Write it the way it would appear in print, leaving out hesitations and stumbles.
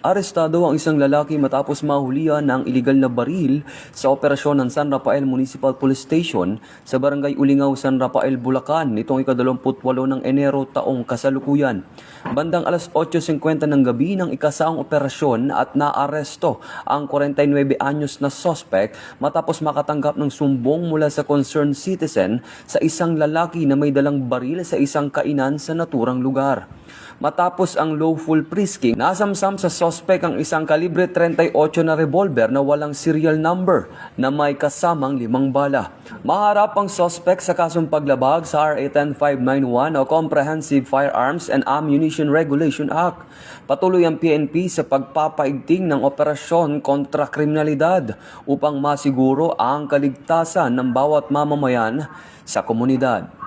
Arestado ang isang lalaki matapos mahulihan ng iligal na baril sa operasyon ng San Rafael Municipal Police Station sa Barangay Ulingaw, San Rafael, Bulacan nitong ika-28 ng Enero taong kasalukuyan. Bandang alas 8:50 ng gabi ng ikasaang operasyon at naaresto ang 49 anyos na suspect matapos makatanggap ng sumbong mula sa concerned citizen sa isang lalaki na may dalang baril sa isang kainan sa naturang lugar. Matapos ang lawful frisking, nasamsam sa suspect ang isang kalibre 38 na revolver na walang serial number na may kasamang 5 bala. Maharap ang suspect sa kasong paglabag sa RA 10591 o Comprehensive Firearms and Ammunition Regulation Act. Patuloy ang PNP sa pagpapaigting ng operasyon kontra kriminalidad upang masiguro ang kaligtasan ng bawat mamamayan sa komunidad.